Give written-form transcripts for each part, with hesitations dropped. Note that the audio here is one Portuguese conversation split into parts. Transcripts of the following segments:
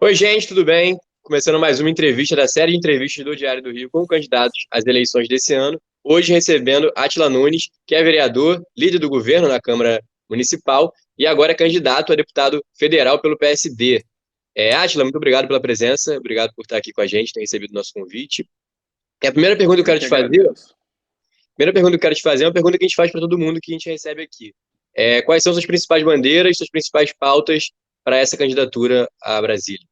Oi, gente, tudo bem? Começando mais uma entrevista da série de entrevistas do Diário do Rio com candidatos às eleições desse ano. Hoje recebendo Átila Nunes, que é vereador, líder do governo na Câmara Municipal e agora é candidato a deputado federal pelo PSD. Átila, muito obrigado pela presença, obrigado por estar aqui com a gente, ter recebido o nosso convite. E a primeira pergunta que eu Eu quero que te fazer, agradeço. é uma pergunta que a gente faz para todo mundo que a gente recebe aqui. Quais são suas principais bandeiras, suas principais pautas para essa candidatura a Brasília?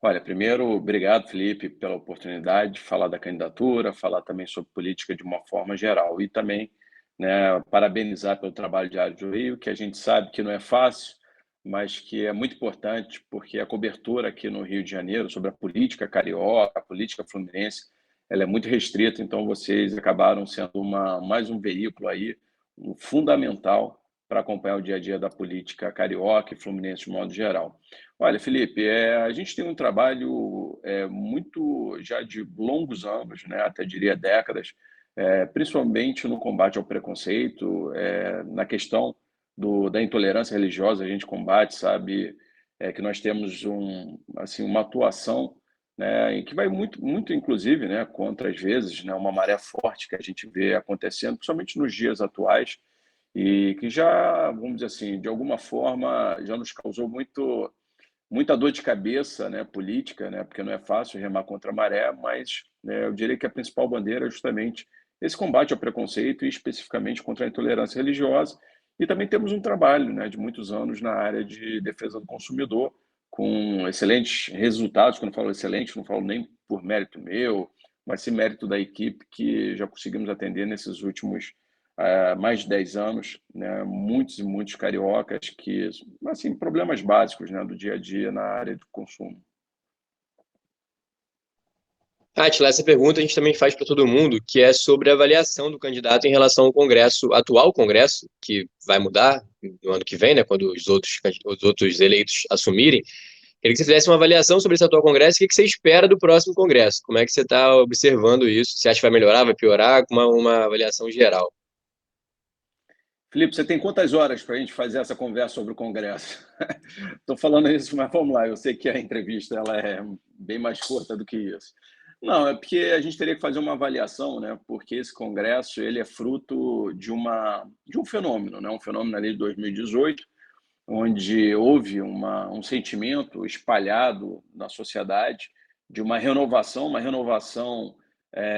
Olha, primeiro, obrigado, Felipe, pela oportunidade de falar da candidatura, falar também sobre política de uma forma geral e também, né, parabenizar pelo trabalho Diário do Rio, que a gente sabe que não é fácil, mas que é muito importante porque a cobertura aqui no Rio de Janeiro sobre a política carioca, a política fluminense, ela é muito restrita, então vocês acabaram sendo mais um veículo aí, fundamental para acompanhar o dia a dia da política carioca e fluminense de modo geral. Olha, Felipe, a gente tem um trabalho muito já de longos anos, né, até diria décadas, principalmente no combate ao preconceito, na questão da intolerância religiosa, a gente combate, sabe, que nós temos assim, uma atuação, né, e que vai muito, inclusive, né, contra, às vezes, né, uma maré forte que a gente vê acontecendo, principalmente nos dias atuais, e que já, vamos dizer assim, de alguma forma, já nos causou muita dor de cabeça, né, política, né, porque não é fácil remar contra a maré, mas né, eu diria que a principal bandeira é justamente esse combate ao preconceito e especificamente contra a intolerância religiosa. E também temos um trabalho, né, de muitos anos na área de defesa do consumidor, com excelentes resultados. Quando eu falo excelente, não falo nem por mérito meu, mas sim mérito da equipe que já conseguimos atender nesses últimos mais de 10 anos, né, muitos e muitos cariocas que, assim, problemas básicos, né, do dia a dia na área do consumo. Atila, essa pergunta a gente também faz para todo mundo, que é sobre a avaliação do candidato em relação ao Congresso, atual Congresso, que vai mudar no ano que vem, né, quando os outros eleitos assumirem. Queria que você fizesse uma avaliação sobre esse atual Congresso, o que você espera do próximo Congresso, como é que você está observando isso, você acha que vai melhorar, vai piorar, com uma avaliação geral. Felipe, você tem quantas horas para a gente fazer essa conversa sobre o Congresso? Estou falando isso, mas vamos lá. Eu sei que a entrevista ela é bem mais curta do que isso. Não, é porque a gente teria que fazer uma avaliação, né? Porque esse Congresso ele é fruto de um fenômeno, né? Um fenômeno ali de 2018, onde houve um sentimento espalhado na sociedade de uma renovação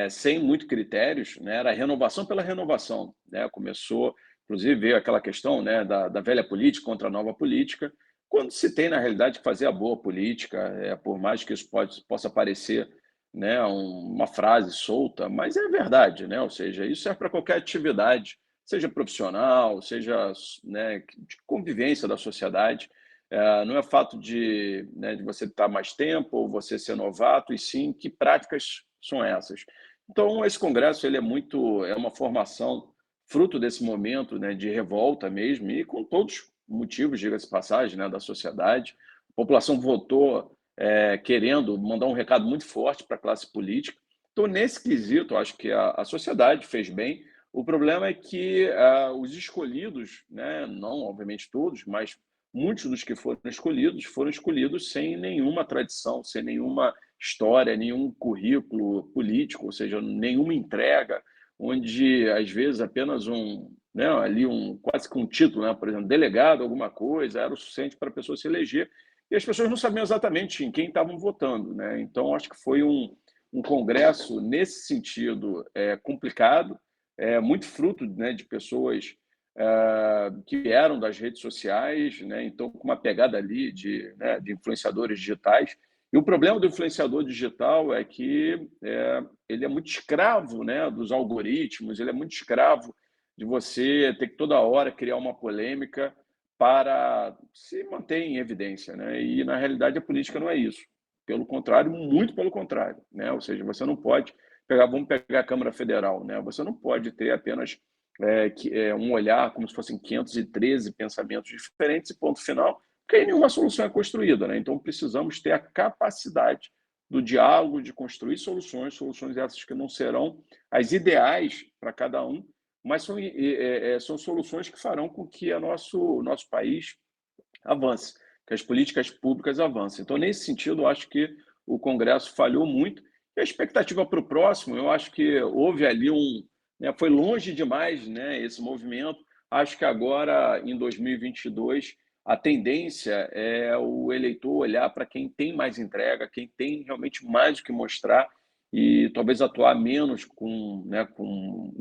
sem muito critérios, né? Era renovação pela renovação, né? Começou, inclusive, veio aquela questão, né, da velha política contra a nova política, quando se tem, na realidade, que fazer a boa política, por mais que isso possa parecer, né, uma frase solta, mas é verdade, né? Ou seja, isso serve para qualquer atividade, seja profissional, seja, né, de convivência da sociedade. Não é fato de, né, de você estar mais tempo ou você ser novato, e sim que práticas são essas. Então, esse congresso ele é uma formação fruto desse momento, né, de revolta mesmo, e com todos os motivos, diga-se de passagem, né, da sociedade. A população votou querendo mandar um recado muito forte para a classe política. Então, nesse quesito, acho que a sociedade fez bem. O problema é que os escolhidos, né, não obviamente todos, mas muitos dos que foram escolhidos sem nenhuma tradição, sem nenhuma história, nenhum currículo político, ou seja, nenhuma entrega, onde às vezes apenas né, ali quase que um título, né, por exemplo, delegado, alguma coisa, era o suficiente para a pessoa se eleger, e as pessoas não sabiam exatamente em quem estavam votando, né? Então acho que foi um congresso nesse sentido complicado, muito fruto, né, de pessoas que vieram das redes sociais, né, então com uma pegada ali né, de influenciadores digitais. E o problema do influenciador digital é que ele é muito escravo, né, dos algoritmos, ele é muito escravo de você ter que toda hora criar uma polêmica para se manter em evidência, né? E na realidade a política não é isso. Pelo contrário, muito pelo contrário, né? Ou seja, você não pode vamos pegar a Câmara Federal, né? Você não pode ter apenas um olhar como se fossem 513 pensamentos diferentes e ponto final, porque aí nenhuma solução é construída, né? Então precisamos ter a capacidade do diálogo, de construir soluções essas que não serão as ideais para cada um, mas são soluções que farão com que nosso país avance. que as políticas públicas avancem. Então, nesse sentido, eu acho que o Congresso falhou muito. E a expectativa para o próximo, eu acho que houve ali né, foi longe demais, né, esse movimento. Acho que agora, em 2022, a tendência é o eleitor olhar para quem tem mais entrega, quem tem realmente mais o que mostrar e talvez atuar menos né,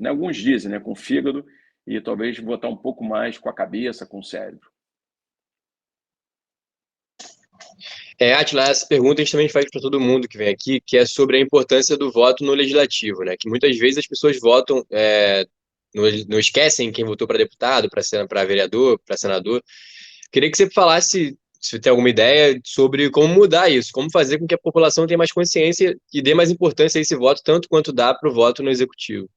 alguns dizem, né, com o fígado e talvez votar um pouco mais com a cabeça, com o cérebro. Atila, essa pergunta a gente também faz para todo mundo que vem aqui, que é sobre a importância do voto no legislativo, né? Que muitas vezes as pessoas votam, não esquecem quem votou para deputado, para vereador, para senador. Queria que você falasse, se tem alguma ideia, sobre como mudar isso, como fazer com que a população tenha mais consciência e dê mais importância a esse voto, tanto quanto dá para o voto no executivo.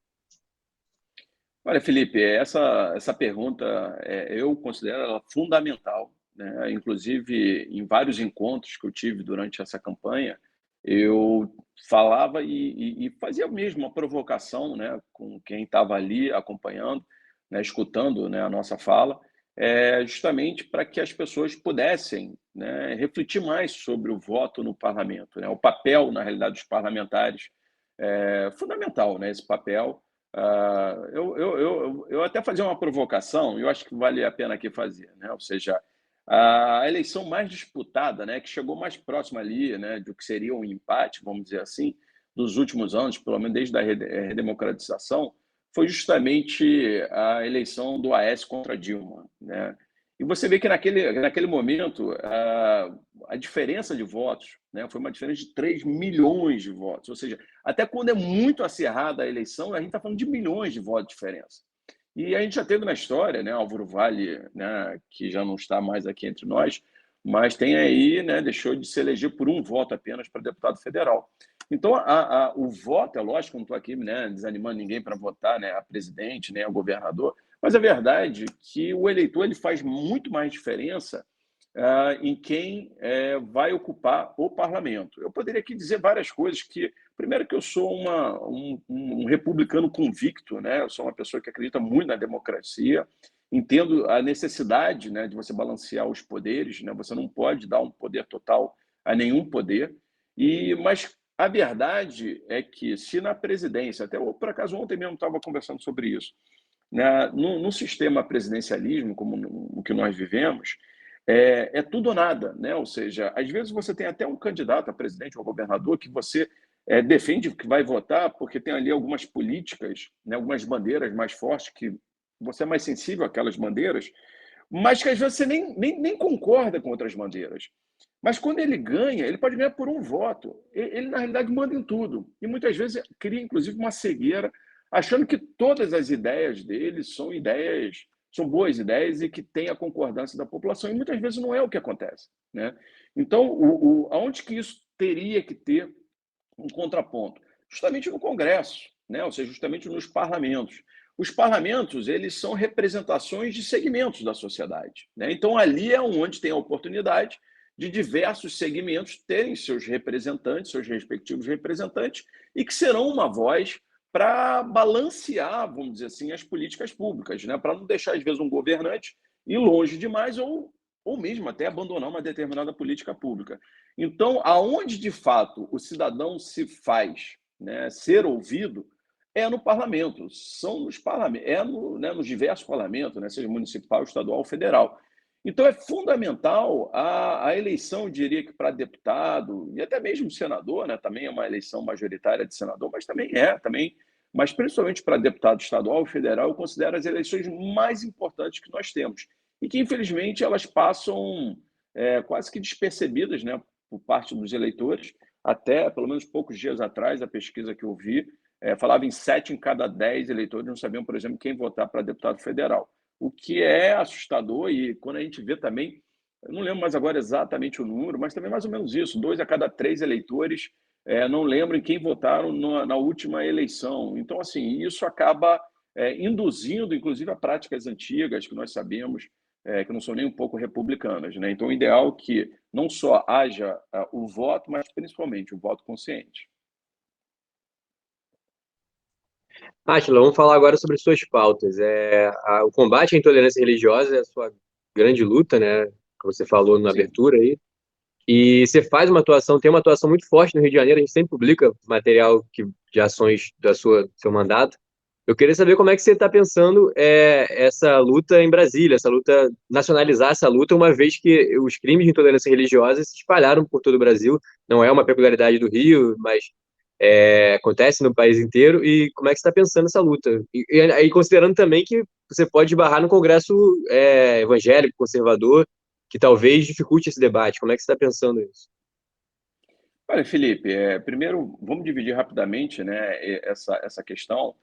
Olha, Felipe, essa pergunta eu considero ela fundamental, né? Inclusive, em vários encontros que eu tive durante essa campanha, eu falava e fazia mesmo uma provocação, né, com quem estava ali acompanhando, né, escutando, né, a nossa fala, justamente para que as pessoas pudessem, né, refletir mais sobre o voto no parlamento, né? O papel, na realidade, dos parlamentares é fundamental, né, esse papel. Eu até fazia uma provocação, e eu acho que vale a pena aqui fazer, né? Ou seja, a eleição mais disputada, né, que chegou mais próxima ali, né, do que seria um empate, vamos dizer assim, dos últimos anos, pelo menos desde a redemocratização, foi justamente a eleição do Aécio contra Dilma, né? E você vê que naquele momento a diferença de votos, né, foi uma diferença de 3 milhões de votos, ou seja, até quando é muito acirrada a eleição, a gente está falando de milhões de votos de diferença. E a gente já teve na história, né, Álvaro Vale, né, que já não está mais aqui entre nós, mas tem aí, né, deixou de se eleger por um voto apenas para deputado federal. Então, o voto, é lógico, não estou aqui, né, desanimando ninguém para votar, né, a presidente, nem a governador, mas a verdade é que o eleitor ele faz muito mais diferença em quem vai ocupar o parlamento. Eu poderia aqui dizer várias coisas que, primeiro que eu sou um republicano convicto, né? Eu sou uma pessoa que acredita muito na democracia, entendo a necessidade, né, de você balancear os poderes, né? Você não pode dar um poder total a nenhum poder, mas a verdade é que se na presidência, até por acaso ontem mesmo estava conversando sobre isso, né, no sistema presidencialismo, como o que nós vivemos, tudo ou nada, né? Ou seja, às vezes você tem até um candidato a presidente ou a governador que você defende que vai votar porque tem ali algumas políticas, né, algumas bandeiras mais fortes que você é mais sensível àquelas bandeiras, mas que às vezes você nem concorda com outras bandeiras. Mas quando ele ganha, ele pode ganhar por um voto. Ele, na realidade, manda em tudo. E muitas vezes cria, inclusive, uma cegueira, achando que todas as ideias dele são boas ideias e que têm a concordância da população. E muitas vezes não é o que acontece, né? Então, aonde que isso teria que ter um contraponto? Justamente no Congresso, né? Ou seja, justamente nos parlamentos. Os parlamentos, eles são representações de segmentos da sociedade, né? Então, ali é onde tem a oportunidade de diversos segmentos terem seus representantes, seus respectivos representantes, e que serão uma voz para balancear, vamos dizer assim, as políticas públicas, né? Para não deixar, às vezes, um governante ir longe demais ou mesmo até abandonar uma determinada política pública. Então, aonde de fato o cidadão se faz, né, ser ouvido é no parlamento, são nos parlamentos, né, nos diversos parlamentos, né, seja municipal, estadual ou federal. Então, é fundamental a eleição, eu diria que para deputado e até mesmo senador, né, também é uma eleição majoritária de senador, mas também, mas principalmente para deputado estadual e federal, eu considero as eleições mais importantes que nós temos e que, infelizmente, elas passam quase que despercebidas, né, por parte dos eleitores. Até, pelo menos poucos dias atrás, a pesquisa que eu vi falava em 7 em cada 10 eleitores não sabiam, por exemplo, quem votar para deputado federal, o que é assustador. E quando a gente vê também, eu não lembro mais agora exatamente o número, mas também mais ou menos isso, 2 a cada 3 eleitores não lembram em quem votaram na última eleição. Então, assim, isso acaba induzindo, inclusive, a práticas antigas que nós sabemos que não são nem um pouco republicanas, né? Então, o ideal é que não só haja o voto, mas principalmente o voto consciente. Átila, vamos falar agora sobre suas pautas. O combate à intolerância religiosa é a sua grande luta, né? que você falou na Sim. abertura aí. E você faz uma atuação, tem uma atuação muito forte no Rio de Janeiro, a gente sempre publica material de ações do seu mandato. Eu queria saber como é que você está pensando essa luta em Brasília, essa luta, nacionalizar essa luta, uma vez que os crimes de intolerância religiosa se espalharam por todo o Brasil. Não é uma peculiaridade do Rio, mas acontece no país inteiro. E como é que você está pensando essa luta? E aí, considerando também que você pode barrar no Congresso evangélico, conservador, que talvez dificulte esse debate. Como é que você está pensando isso? Olha, Felipe, primeiro vamos dividir rapidamente, né, essa questão.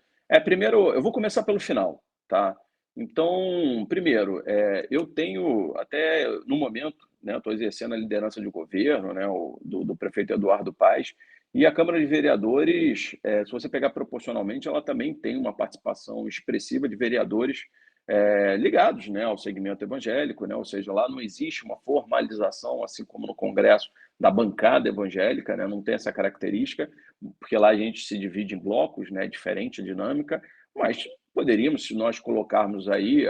Primeiro, eu vou começar pelo final, tá? Então, primeiro, eu tenho até no momento, né, estou exercendo a liderança de governo, né, do prefeito Eduardo Paes, e a Câmara de Vereadores, se você pegar proporcionalmente, ela também tem uma participação expressiva de vereadores ligados, né, ao segmento evangélico, né, ou seja, lá não existe uma formalização, assim como no Congresso, da bancada evangélica, né? Não tem essa característica, porque lá a gente se divide em blocos, né? Diferente a dinâmica, mas poderíamos, se nós colocarmos aí,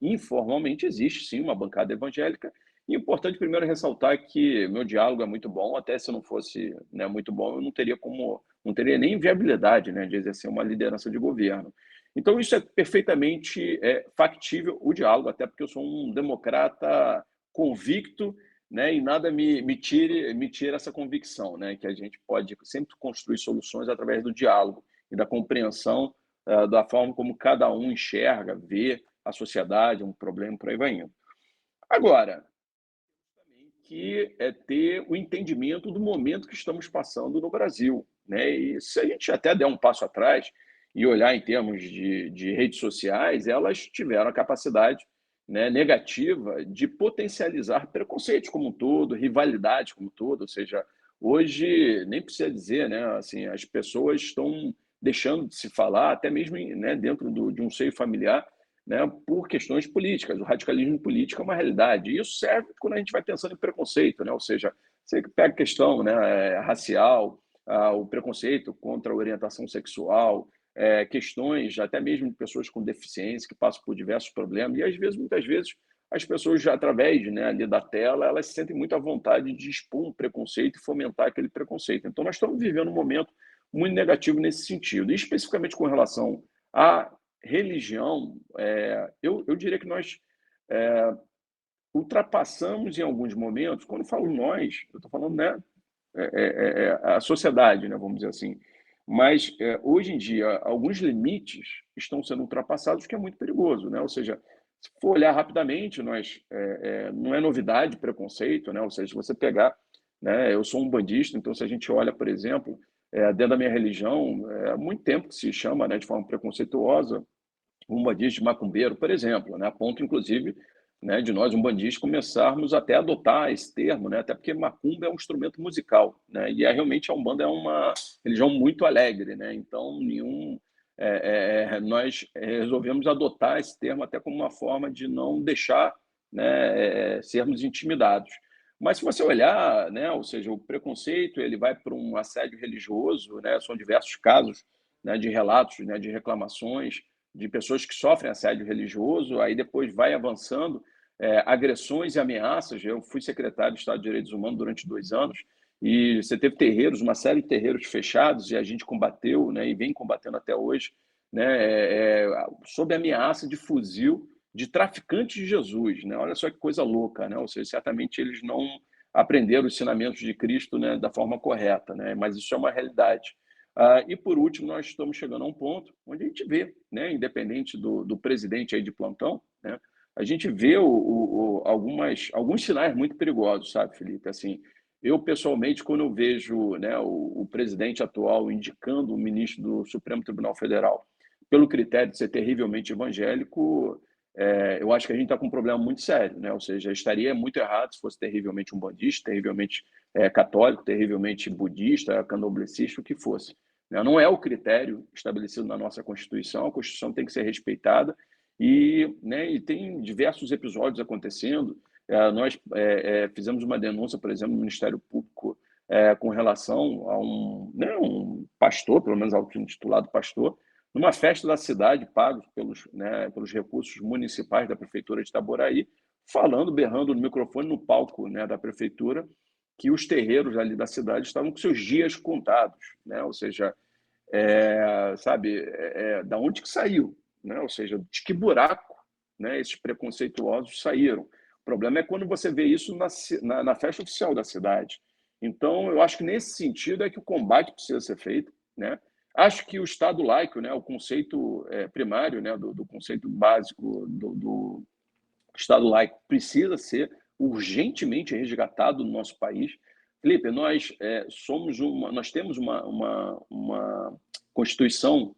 informalmente existe sim uma bancada evangélica. E é importante primeiro ressaltar que meu diálogo é muito bom, até se não fosse, né, muito bom, eu não teria nem viabilidade, né, de exercer uma liderança de governo. Então isso é perfeitamente factível o diálogo, até porque eu sou um democrata convicto, né, e nada me tira essa convicção, né, que a gente pode sempre construir soluções através do diálogo e da compreensão da forma como cada um enxerga, vê a sociedade, um problema, por aí vai indo. Agora, que é ter o entendimento do momento que estamos passando no Brasil, né? E se a gente até der um passo atrás e olhar em termos de redes sociais, elas tiveram a capacidade, né, negativa de potencializar preconceitos como um todo, rivalidades como um todo, ou seja, hoje nem precisa dizer, né, assim, as pessoas estão deixando de se falar, até mesmo né, dentro de um seio familiar, né, por questões políticas. O radicalismo político é uma realidade. E isso serve quando a gente vai pensando em preconceito, né? Ou seja, você pega a questão, né, racial, o preconceito contra a orientação sexual, questões até mesmo de pessoas com deficiência que passam por diversos problemas. E às vezes, muitas vezes, as pessoas, já através, né, ali da tela, elas se sentem muito à vontade de expor um preconceito e fomentar aquele preconceito. Então, nós estamos vivendo um momento muito negativo nesse sentido. E especificamente com relação à religião, eu diria que nós ultrapassamos em alguns momentos, quando eu falo nós, eu estou falando, né, a sociedade, né, vamos dizer assim, mas hoje em dia alguns limites estão sendo ultrapassados, que é muito perigoso, né? Ou seja, se for olhar rapidamente, não é novidade preconceito, né? Ou seja, se você pegar, né, eu sou um bandista, então se a gente olha, por exemplo, dentro da minha religião, há muito tempo que se chama, né, de forma preconceituosa umbandista de macumbeiro, por exemplo, né? A ponto, inclusive, né, de nós, umbandistas, começarmos até a adotar esse termo, né? Até porque macumba é um instrumento musical, né? E realmente a Umbanda é uma religião muito alegre, né? Então, nós resolvemos adotar esse termo até como uma forma de não deixar, né, sermos intimidados. Mas se você olhar, né, ou seja, o preconceito ele vai para um assédio religioso, né? São diversos casos, né, de relatos, né, de reclamações de pessoas que sofrem assédio religioso, aí depois vai avançando, agressões e ameaças. Eu fui secretário de Estado de Direitos Humanos durante 2 anos, e você teve terreiros, uma série de terreiros fechados, e a gente combateu, né, e vem combatendo até hoje, né, sob ameaça de fuzil de traficantes de Jesus. Né? Olha só que coisa louca, né? Ou seja, certamente eles não aprenderam os ensinamentos de Cristo, né, da forma correta, né? Mas isso é uma realidade. E por último, nós estamos chegando a um ponto onde a gente vê, né, independente do presidente aí de plantão, né, a gente vê alguns sinais muito perigosos, sabe, Felipe? Assim, eu pessoalmente, quando eu vejo, né, o presidente atual indicando o ministro do Supremo Tribunal Federal pelo critério de ser terrivelmente evangélico, eu acho que a gente está com um problema muito sério, né? Ou seja, estaria muito errado se fosse terrivelmente umbandista, terrivelmente católico, terrivelmente budista, candomblessista, o que fosse. Né? Não é o critério estabelecido na nossa Constituição, a Constituição tem que ser respeitada e tem diversos episódios acontecendo. Nós fizemos uma denúncia, por exemplo, no Ministério Público com relação a um pastor, pelo menos auto-intitulado pastor, numa festa da cidade, pago pelos recursos municipais da Prefeitura de Itaboraí, falando, berrando no microfone, no palco, né, da prefeitura, que os terreiros ali da cidade estavam com seus dias contados, né? Ou seja, sabe, da onde que saiu, né? Ou seja, de que buraco, né, esses preconceituosos saíram. O problema é quando você vê isso na festa oficial da cidade. Então, eu acho que nesse sentido é que o combate precisa ser feito, né? Acho que o Estado laico, né, o conceito primário, né, do conceito básico do Estado laico precisa ser urgentemente resgatado no nosso país. Felipe, nós temos uma Constituição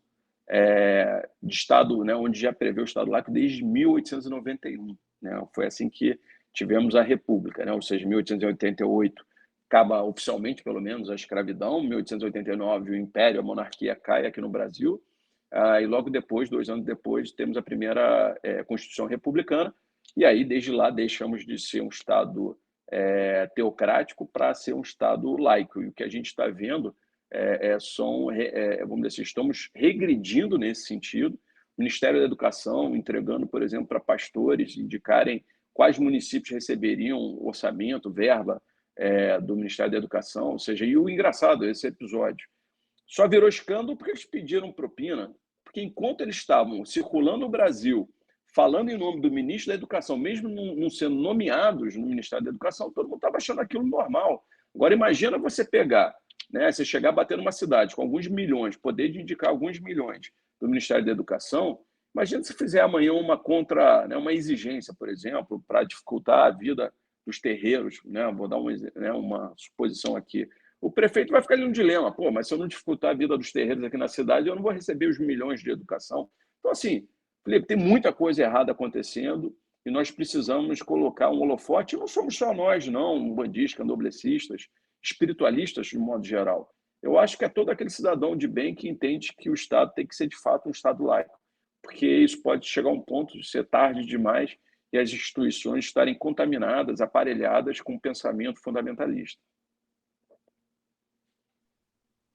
de Estado, né, onde já prevê o Estado laico desde 1891. Né? Foi assim que tivemos a República, né? Ou seja, 1888 acaba oficialmente, pelo menos, a escravidão, 1889 o Império, a monarquia cai aqui no Brasil, e logo depois, 2 anos depois, temos a primeira Constituição republicana, e aí, desde lá, deixamos de ser um Estado teocrático para ser um Estado laico. E o que a gente está vendo vamos dizer assim, estamos regredindo nesse sentido. O Ministério da Educação entregando, por exemplo, para pastores indicarem quais municípios receberiam orçamento, verba do Ministério da Educação. Ou seja, e o engraçado, esse episódio só virou escândalo porque eles pediram propina, porque enquanto eles estavam circulando o Brasil, falando em nome do ministro da Educação, mesmo não sendo nomeados no Ministério da Educação, todo mundo estava achando aquilo normal. Agora, imagina você pegar, né, você chegar a bater numa cidade com alguns milhões, poder de indicar alguns milhões do Ministério da Educação, imagina se fizer amanhã uma exigência, por exemplo, para dificultar a vida dos terreiros, né? Vou dar uma suposição aqui. O prefeito vai ficar ali um dilema, pô, mas se eu não dificultar a vida dos terreiros aqui na cidade, eu não vou receber os milhões de educação. Então, assim, Felipe, tem muita coisa errada acontecendo e nós precisamos colocar um holofote. E não somos só nós, não, bandistas, candomblecistas, espiritualistas, de modo geral. Eu acho que é todo aquele cidadão de bem que entende que o Estado tem que ser, de fato, um Estado laico, porque isso pode chegar a um ponto de ser tarde demais e as instituições estarem contaminadas, aparelhadas com um pensamento fundamentalista.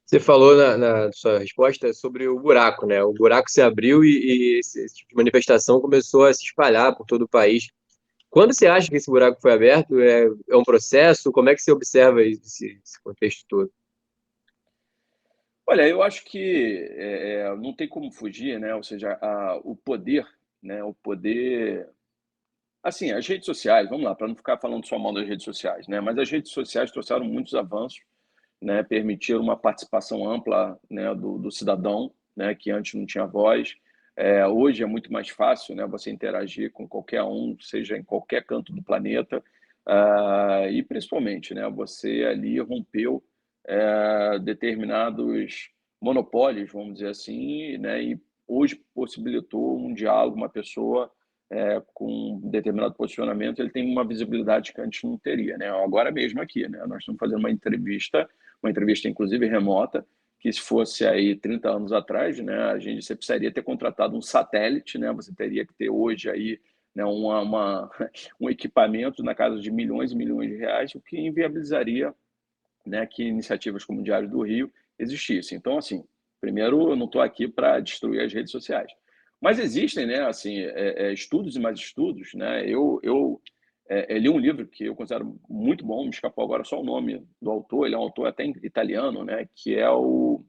Você falou na sua resposta sobre o buraco, né? O buraco se abriu e esse tipo de manifestação começou a se espalhar por todo o país. Quando você acha que esse buraco foi aberto? É um processo? Como é que você observa esse contexto todo? Olha, eu acho que não tem como fugir, né? Ou seja, o poder, né? O poder, assim, as redes sociais, vamos lá, para não ficar falando só mal das redes sociais, né? Mas as redes sociais trouxeram muitos avanços, né? Permitiram uma participação ampla, né, do cidadão, né? Que antes não tinha voz. Hoje é muito mais fácil, né? Você interagir com qualquer um, seja em qualquer canto do planeta, e principalmente, né? Você ali rompeu determinados monopólios, vamos dizer assim, né? E hoje possibilitou um diálogo, uma pessoa com um determinado posicionamento, ele tem uma visibilidade que antes não teria, né? Agora mesmo aqui, né? Nós estamos fazendo uma entrevista inclusive remota, que se fosse aí 30 anos atrás, né, você precisaria ter contratado um satélite, né? Você teria que ter hoje aí, né, um equipamento na casa de milhões e milhões de reais, o que inviabilizaria, né, que iniciativas como o Diário do Rio existissem. Então, assim, primeiro, eu não estou aqui para destruir as redes sociais, mas existem, né, assim, estudos e mais estudos, né? Eu li um livro que eu considero muito bom, me escapou agora só o nome do autor, ele é um autor até italiano, né, que é o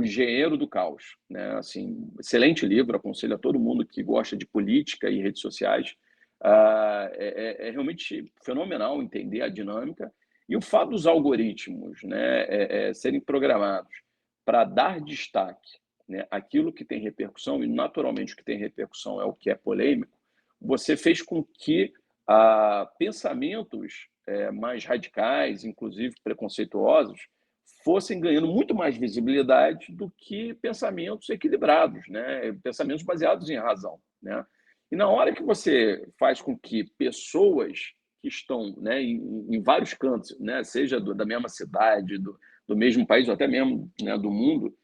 Engenheiro do Caos, né? Assim, excelente livro, aconselho a todo mundo que gosta de política e redes sociais. É realmente fenomenal entender a dinâmica e o fato dos algoritmos, né, serem programados para dar destaque, né, aquilo que tem repercussão, e naturalmente o que tem repercussão é o que é polêmico, você fez com que pensamentos mais radicais, inclusive preconceituosos, fossem ganhando muito mais visibilidade do que pensamentos equilibrados, né? Pensamentos baseados em razão, né? E na hora que você faz com que pessoas que estão, né, em vários cantos, né, seja da mesma cidade, do mesmo país, ou até mesmo, né, do mundo,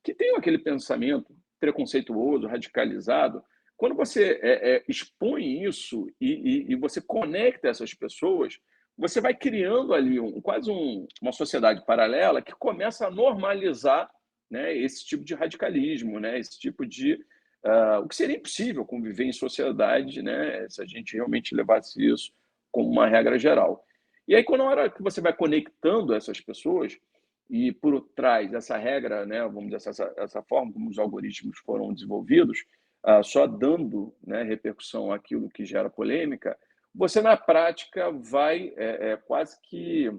que tenham aquele pensamento preconceituoso, radicalizado, quando você expõe isso e você conecta essas pessoas, você vai criando ali quase uma sociedade paralela que começa a normalizar, né, esse tipo de radicalismo, né, esse tipo de o que seria impossível conviver em sociedade, né, se a gente realmente levasse isso como uma regra geral. E aí, quando a hora que você vai conectando essas pessoas, e por trás dessa regra, né, vamos dizer, essa forma como os algoritmos foram desenvolvidos, só dando, né, repercussão àquilo que gera polêmica, você, na prática, vai quase que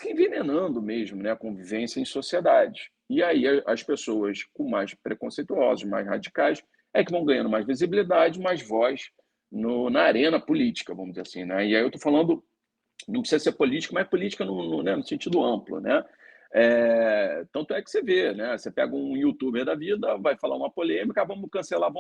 envenenando mesmo, né, a convivência em sociedade. E aí as pessoas com mais preconceituosas, mais radicais, é que vão ganhando mais visibilidade, mais voz na arena política, vamos dizer assim, né? E aí eu estou falando, não precisa ser política, mas política né, no sentido amplo, né? Tanto é que você vê, né? Você pega um youtuber da vida, vai falar uma polêmica, vamos cancelar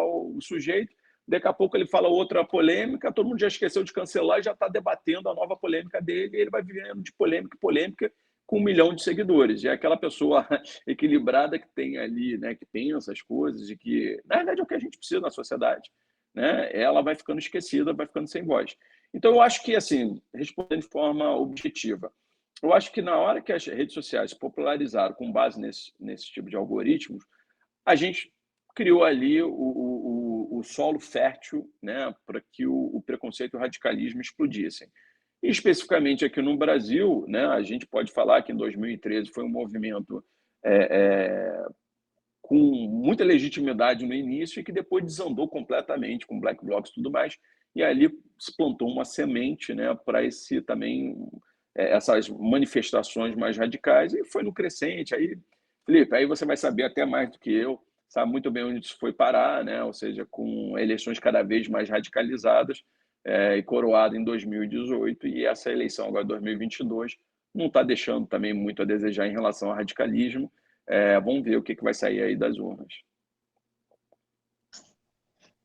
o sujeito. Daqui a pouco ele fala outra polêmica, todo mundo já esqueceu de cancelar e já está debatendo a nova polêmica dele, e ele vai vivendo de polêmica em polêmica com 1 milhão de seguidores. E é aquela pessoa equilibrada que tem ali, né, que pensa as coisas e que, na verdade, é o que a gente precisa na sociedade, né? Ela vai ficando esquecida, vai ficando sem voz. Então, eu acho que, assim, respondendo de forma objetiva, eu acho que na hora que as redes sociais se popularizaram com base nesse tipo de algoritmos, a gente criou ali o solo fértil, né, para que o preconceito e o radicalismo explodissem. E especificamente aqui no Brasil, né, a gente pode falar que em 2013 foi um movimento com muita legitimidade no início e que depois desandou completamente com black blocs e tudo mais, e ali se plantou uma semente, né, para esse também essas manifestações mais radicais, e foi no crescente. Aí, Felipe, aí você vai saber até mais do que eu, sabe muito bem onde isso foi parar, né? Ou seja, com eleições cada vez mais radicalizadas, e coroado em 2018, e essa eleição agora, 2022, não está deixando também muito a desejar em relação ao radicalismo. Vamos ver o que vai sair aí das urnas.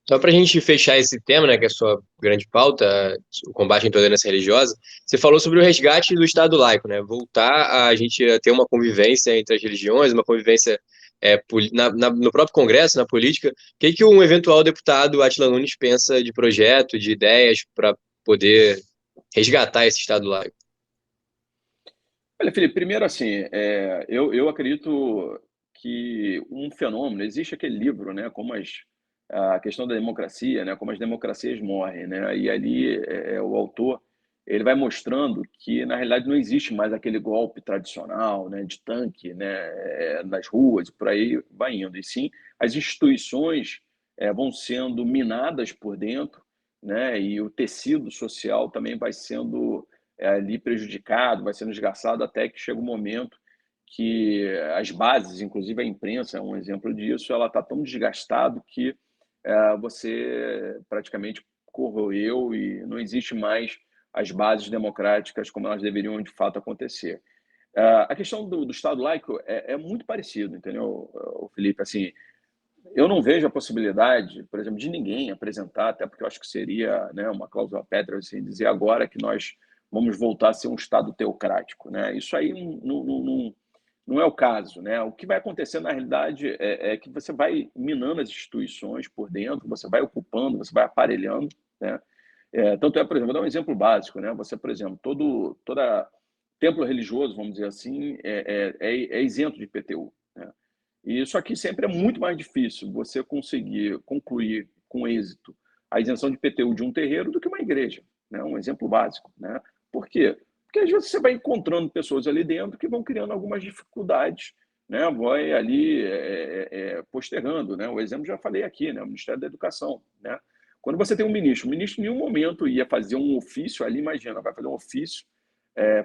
Só para a gente fechar esse tema, né, que é a sua grande pauta, o combate à intolerância religiosa, você falou sobre o resgate do Estado laico, né? Voltar a gente a ter uma convivência entre as religiões, uma convivência no próprio Congresso, na política. O que um eventual deputado Átila Nunes pensa de projeto, de ideias para poder resgatar esse Estado laico? Olha, Felipe, primeiro assim, eu acredito que um fenômeno, existe aquele livro, né, a questão da democracia, né, como as democracias morrem, né, e ali o autor ele vai mostrando que na realidade não existe mais aquele golpe tradicional, né, de tanque, né, nas ruas, por aí vai indo, e sim as instituições vão sendo minadas por dentro, né, e o tecido social também vai sendo ali prejudicado, vai sendo esgarçado até que chega um momento que as bases, inclusive a imprensa é um exemplo disso, ela está tão desgastado que você praticamente corroeu e não existe mais as bases democráticas como elas deveriam de fato acontecer. A questão do Estado laico é muito parecido, entendeu, Felipe? Assim, eu não vejo a possibilidade, por exemplo, de ninguém apresentar, até porque eu acho que seria, né, uma cláusula pétrea, assim, dizer agora que nós vamos voltar a ser um Estado teocrático, né? Isso aí não é o caso, né? O que vai acontecer na realidade é que você vai minando as instituições por dentro, você vai ocupando, você vai aparelhando, né? Tanto por exemplo, vou dar um exemplo básico, né? Você, por exemplo, toda templo religioso, vamos dizer assim, é isento de IPTU, né? E isso aqui sempre é muito mais difícil você conseguir concluir com êxito a isenção de IPTU de um terreiro do que uma igreja, né? Um exemplo básico, né? Por quê? Porque às vezes você vai encontrando pessoas ali dentro que vão criando algumas dificuldades, né? Vai ali postergando, né? O exemplo já falei aqui, né? O Ministério da Educação, né? Quando você tem um ministro, o ministro em nenhum momento ia fazer um ofício ali, imagina, vai fazer um ofício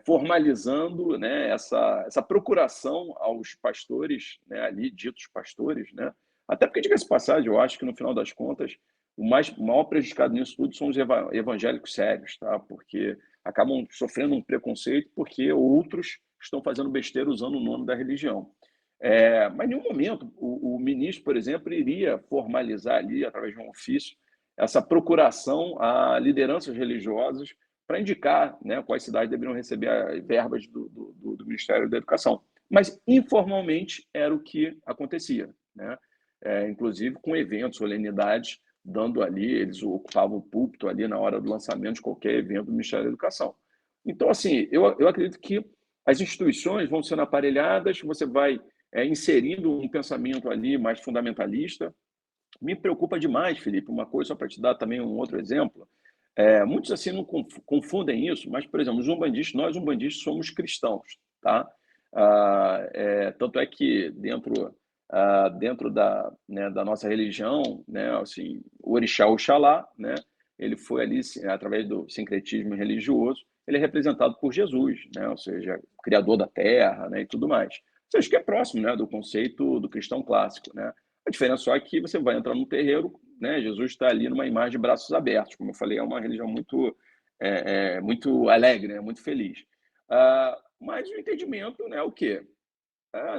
formalizando, né, essa procuração aos pastores, né, ali ditos pastores, né? Até porque, diga-se de passagem, eu acho que no final das contas o maior prejudicado nisso tudo são os evangélicos sérios, tá? Porque acabam sofrendo um preconceito porque outros estão fazendo besteira usando o nome da religião. Mas em nenhum momento o ministro, por exemplo, iria formalizar ali, através de um ofício, essa procuração a lideranças religiosas para indicar, né, quais cidades deveriam receber verbas do Ministério da Educação. Mas, informalmente, era o que acontecia, né? Inclusive com eventos, solenidades, dando ali, eles ocupavam o púlpito ali na hora do lançamento de qualquer evento do Ministério da Educação. Então, assim, eu acredito que as instituições vão sendo aparelhadas, você vai inserindo um pensamento ali mais fundamentalista, me preocupa demais, Felipe, uma coisa, só para te dar também um outro exemplo. Muitos assim não confundem isso, mas, por exemplo, nós umbandistas somos cristãos, tá? Tanto é que dentro da nossa religião, né, assim, o orixá Oxalá, né, ele foi ali, através do sincretismo religioso, ele é representado por Jesus, né, ou seja, o criador da terra, né, e tudo mais. Ou seja, que é próximo, né, do conceito do cristão clássico, né? A diferença só é que você vai entrar num terreiro, né, Jesus está ali numa imagem de braços abertos, como eu falei, é uma religião muito alegre, né, muito feliz. Mas o entendimento, né, é o quê?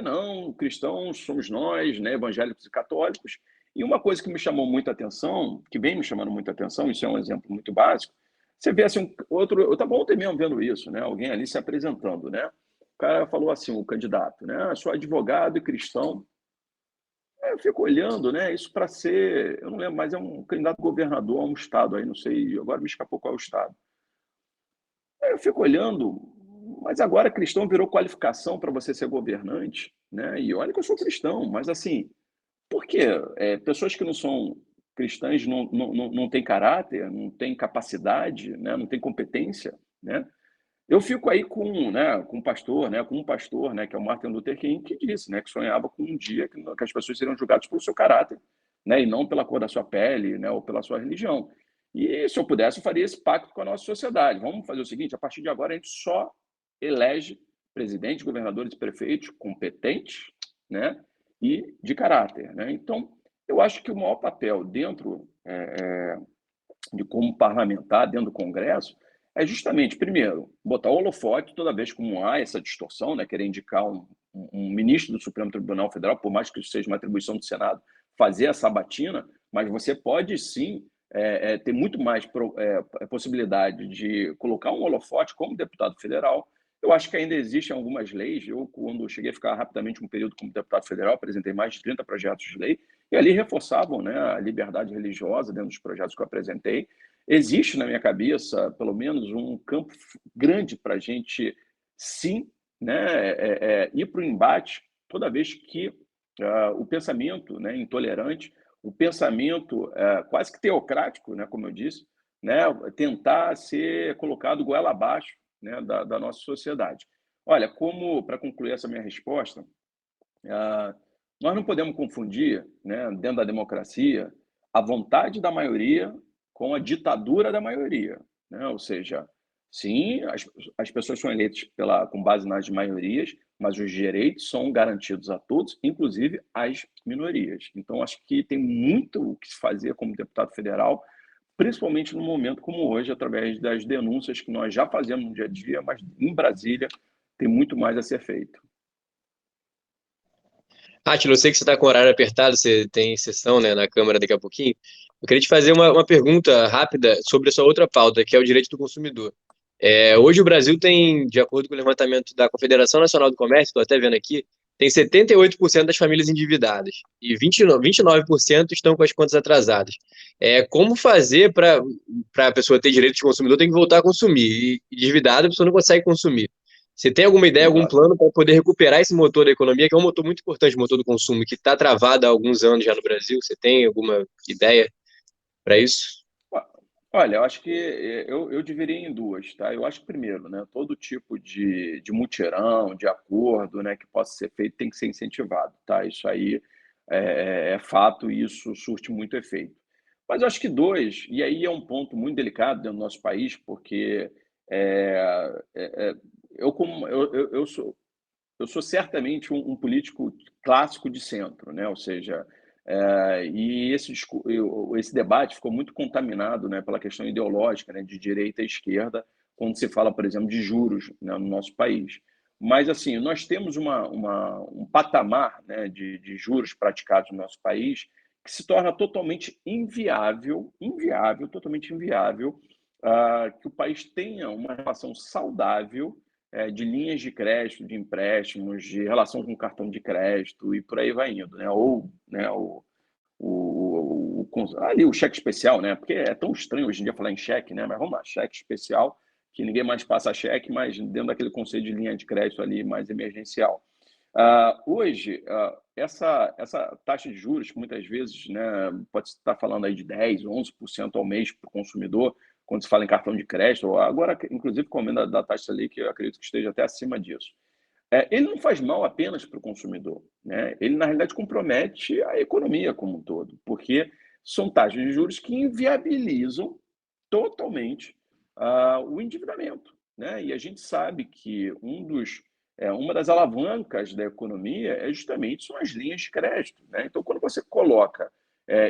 Não, cristãos somos nós, né, evangélicos e católicos. E uma coisa que me chamou muita atenção, que vem me chamando muita atenção, isso é um exemplo muito básico, você vê assim, outro, eu estava ontem mesmo vendo isso, né, alguém ali se apresentando, né, o cara falou assim, o candidato, né, sou advogado e cristão. Eu fico olhando, né, isso para ser, eu não lembro, mas é um candidato a governador a um estado aí, não sei, agora me escapou qual é o estado. Aí eu fico olhando, mas agora cristão virou qualificação para você ser governante, né? E olha que eu sou cristão, mas assim, por quê? Pessoas que não são cristãs não têm caráter, não têm capacidade, né? Não têm competência, né? Eu fico aí com um pastor, né? Com um pastor, né? Que é o Martin Luther King, que disse, né? Que sonhava com um dia que as pessoas seriam julgadas pelo seu caráter, né? E não pela cor da sua pele, né? Ou pela sua religião. E se eu pudesse, eu faria esse pacto com a nossa sociedade. Vamos fazer o seguinte: a partir de agora, a gente só elege presidentes, governadores e prefeitos competentes, né? E de caráter, né? Então, eu acho que o maior papel dentro de como parlamentar, dentro do Congresso, é justamente, primeiro, botar o holofote toda vez que há essa distorção, né? Querer indicar um ministro do Supremo Tribunal Federal, por mais que isso seja uma atribuição do Senado, fazer a sabatina, mas você pode sim ter muito mais possibilidade de colocar um holofote como deputado federal. Eu acho que ainda existem algumas leis. Eu, quando cheguei a ficar rapidamente um período como deputado federal, apresentei mais de 30 projetos de lei, e ali reforçavam, né, a liberdade religiosa dentro dos projetos que eu apresentei. Existe na minha cabeça, pelo menos, um campo grande para a gente, sim, né, ir para o embate toda vez que o pensamento, né, intolerante, o pensamento quase que teocrático, né, como eu disse, né, tentar ser colocado goela abaixo, né, da nossa sociedade. Olha, como para concluir essa minha resposta, nós não podemos confundir, né, dentro da democracia, a vontade da maioria com a ditadura da maioria, né? Ou seja, sim, as pessoas são eleitas com base nas maiorias, mas os direitos são garantidos a todos, inclusive às minorias. Então, acho que tem muito o que se fazer como deputado federal, principalmente num momento como hoje, através das denúncias que nós já fazemos no dia a dia, mas em Brasília tem muito mais a ser feito. Átila, eu sei que você está com o horário apertado, você tem sessão, né, na Câmara daqui a pouquinho. Eu queria te fazer uma pergunta rápida sobre a sua outra pauta, que é o direito do consumidor. Hoje o Brasil tem, de acordo com o levantamento da Confederação Nacional do Comércio, estou até vendo aqui, tem 78% das famílias endividadas e 29% estão com as contas atrasadas. Como fazer para a pessoa ter direito de consumidor, tem que voltar a consumir, e endividada a pessoa não consegue consumir. Você tem alguma ideia, algum Exato. plano para poder recuperar esse motor da economia, que é um motor muito importante, o motor do consumo, que está travado há alguns anos já no Brasil? Você tem alguma ideia para isso? Olha, eu acho que eu dividiria em duas, tá? Eu acho que, primeiro, né, todo tipo de mutirão, de acordo, né, que possa ser feito tem que ser incentivado, tá? Isso aí é fato e isso surte muito efeito. Mas eu acho que dois, e aí é um ponto muito delicado dentro do nosso país, porque é, é, é, eu sou certamente um político clássico de centro, né? Ou seja, e esse debate ficou muito contaminado, né, pela questão ideológica, né, de direita e esquerda, quando se fala, por exemplo, de juros, né, no nosso país. Mas, assim, nós temos um patamar, né, de juros praticados no nosso país que se torna totalmente inviável, totalmente inviável, que o país tenha uma relação saudável de linhas de crédito, de empréstimos, de relação com cartão de crédito e por aí vai indo, né? Ou, né, ali o cheque especial, né? Porque é tão estranho hoje em dia falar em cheque, né? Mas vamos lá, cheque especial, que ninguém mais passa cheque, mas dentro daquele conceito de linha de crédito ali mais emergencial. Hoje, essa taxa de juros, que muitas vezes, né, pode estar falando aí de 10%, 11% ao mês para o consumidor, quando se fala em cartão de crédito, ou agora, inclusive, com a aumento da taxa ali, que eu acredito que esteja até acima disso. Ele não faz mal apenas para o consumidor, né? Ele, na realidade, compromete a economia como um todo, porque são taxas de juros que inviabilizam totalmente o endividamento, né? E a gente sabe que uma das alavancas da economia são as linhas de crédito, né? Então, quando você coloca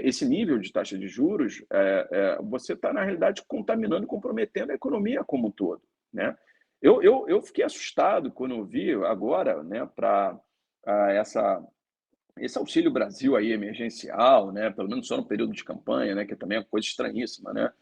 esse nível de taxa de juros, você está, na realidade, contaminando e comprometendo a economia como um todo, né? Eu fiquei assustado quando eu vi agora, né, para esse Auxílio Brasil aí emergencial, né, pelo menos só no período de campanha, né, que também é uma coisa estranhíssima, né?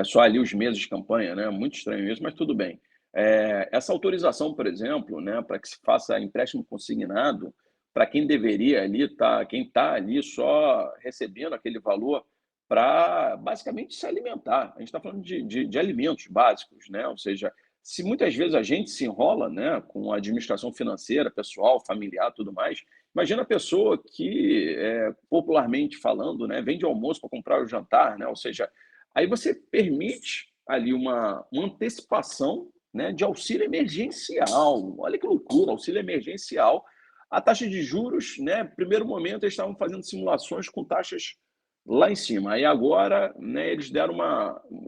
Só ali os meses de campanha, né? Muito estranho isso, mas tudo bem. Essa autorização, por exemplo, né, para que se faça empréstimo consignado, para quem deveria ali quem está ali só recebendo aquele valor para basicamente se alimentar. A gente está falando de alimentos básicos, né? Ou seja, se muitas vezes a gente se enrola, né, com a administração financeira, pessoal, familiar, tudo mais. Imagina a pessoa que, popularmente falando, né, vende almoço para comprar o jantar, né? Ou seja, aí você permite ali uma antecipação, né, de auxílio emergencial. Olha que loucura, auxílio emergencial. A taxa de juros, né, primeiro momento eles estavam fazendo simulações com taxas lá em cima. Aí agora, né, eles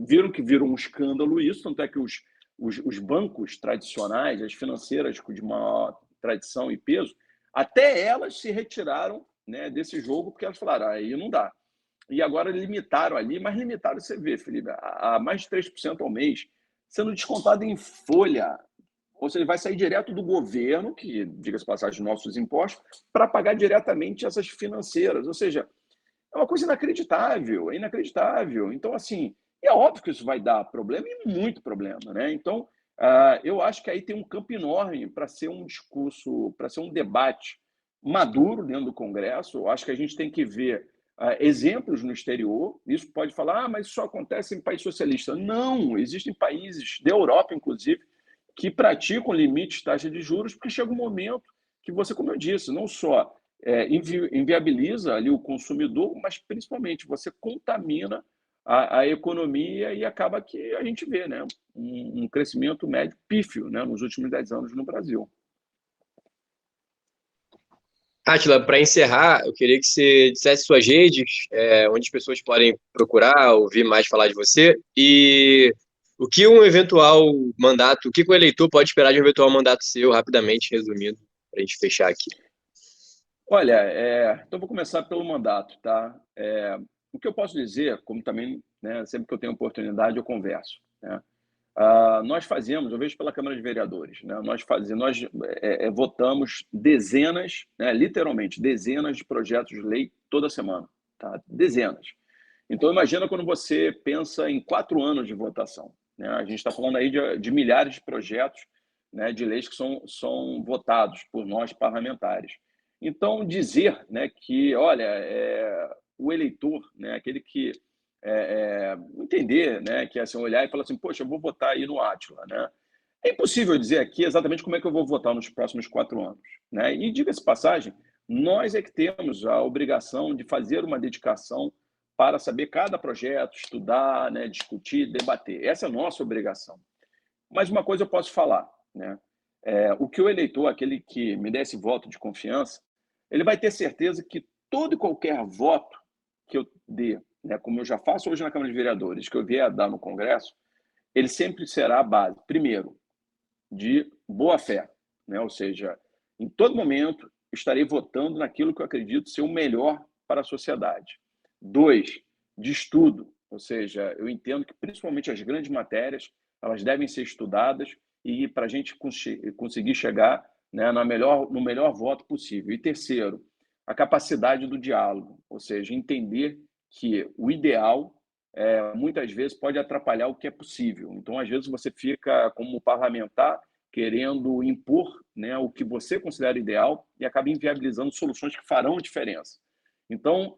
viram que virou um escândalo isso, tanto é que os bancos tradicionais, as financeiras de maior tradição e peso, até elas se retiraram, né, desse jogo, porque elas falaram, aí não dá. E agora limitaram ali, mas limitaram, você vê, Felipe, a mais de 3% ao mês, sendo descontado em folha. Ou seja, vai sair direto do governo, que, diga-se de passagem, nossos impostos, para pagar diretamente essas financeiras. Ou seja, é uma coisa inacreditável, é inacreditável. Então, assim, é óbvio que isso vai dar problema e muito problema, né? Então, eu acho que aí tem um campo enorme para ser um discurso, para ser um debate maduro dentro do Congresso. Eu acho que a gente tem que ver exemplos no exterior. Isso pode falar, mas isso só acontece em país socialista. Não, existem países da Europa, inclusive, que praticam limites de taxa de juros, porque chega um momento que você, como eu disse, não só inviabiliza ali o consumidor, mas principalmente você contamina a economia e acaba que a gente vê, né, um crescimento médio pífio, né, nos últimos 10 anos no Brasil. Átila, para encerrar, eu queria que você dissesse suas redes, onde as pessoas podem procurar, ouvir mais falar de você, e o que um eventual mandato, o que o eleitor pode esperar de um eventual mandato seu, rapidamente resumindo, para a gente fechar aqui. Olha, então vou começar pelo mandato, tá? O que eu posso dizer, como também, né, sempre que eu tenho oportunidade, eu converso, né? Nós fazemos, eu vejo pela Câmara de Vereadores, né, nós votamos dezenas, né, literalmente dezenas de projetos de lei toda semana, tá? Dezenas. Então, imagina quando você pensa em 4 anos de votação, né? A gente está falando aí de milhares de projetos, né, de leis que são votados por nós parlamentares. Então, dizer, né, que, olha, o eleitor, né, aquele que entender, né, que é assim, olhar e falar assim, poxa, eu vou votar aí no Átila, né? É impossível dizer aqui exatamente como é que eu vou votar nos próximos 4 anos, né? E diga-se de passagem, nós é que temos a obrigação de fazer uma dedicação para saber cada projeto, estudar, né, discutir, debater. Essa é a nossa obrigação. Mas uma coisa eu posso falar, né? O que o eleitor, aquele que me der esse voto de confiança, ele vai ter certeza que todo e qualquer voto que eu dê, né, como eu já faço hoje na Câmara de Vereadores, que eu vier a dar no Congresso, ele sempre será a base, primeiro, de boa fé, né? Ou seja, em todo momento estarei votando naquilo que eu acredito ser o melhor para a sociedade. 2, de estudo, ou seja, eu entendo que principalmente as grandes matérias elas devem ser estudadas e para a gente conseguir chegar, né, no melhor voto possível. E terceiro, a capacidade do diálogo, ou seja, entender que o ideal muitas vezes pode atrapalhar o que é possível. Então, às vezes, você fica como parlamentar querendo impor, né, o que você considera ideal e acaba inviabilizando soluções que farão diferença. Então,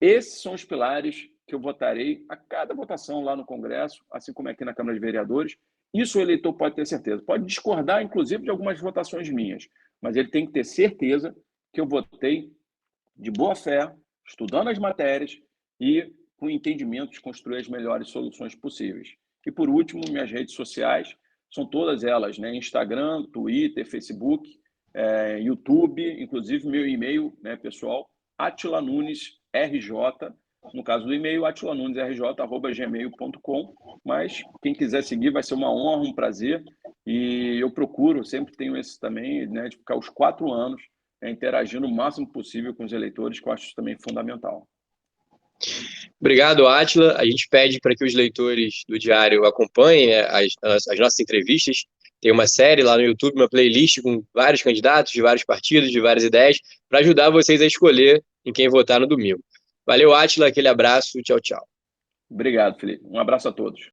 esses são os pilares que eu votarei a cada votação lá no Congresso, assim como aqui na Câmara de Vereadores. Isso o eleitor pode ter certeza. Pode discordar, inclusive, de algumas votações minhas, mas ele tem que ter certeza que eu votei de boa fé, estudando as matérias e com entendimento de construir as melhores soluções possíveis. E, por último, minhas redes sociais são todas elas, né? Instagram, Twitter, Facebook, YouTube, inclusive meu e-mail, né, pessoal, atilanunesrj, no caso do e-mail, atilanunesrj@gmail.com, mas quem quiser seguir vai ser uma honra, um prazer, e eu procuro, sempre tenho esse também, né, de ficar os 4 anos interagindo o máximo possível com os eleitores, que eu acho isso também fundamental. Obrigado, Átila. A gente pede para que os leitores do Diário acompanhem as nossas entrevistas. Tem uma série lá no YouTube, uma playlist com vários candidatos de vários partidos, de várias ideias, para ajudar vocês a escolher em quem votar no domingo. Valeu, Átila. Aquele abraço. Tchau, tchau. Obrigado, Felipe. Um abraço a todos.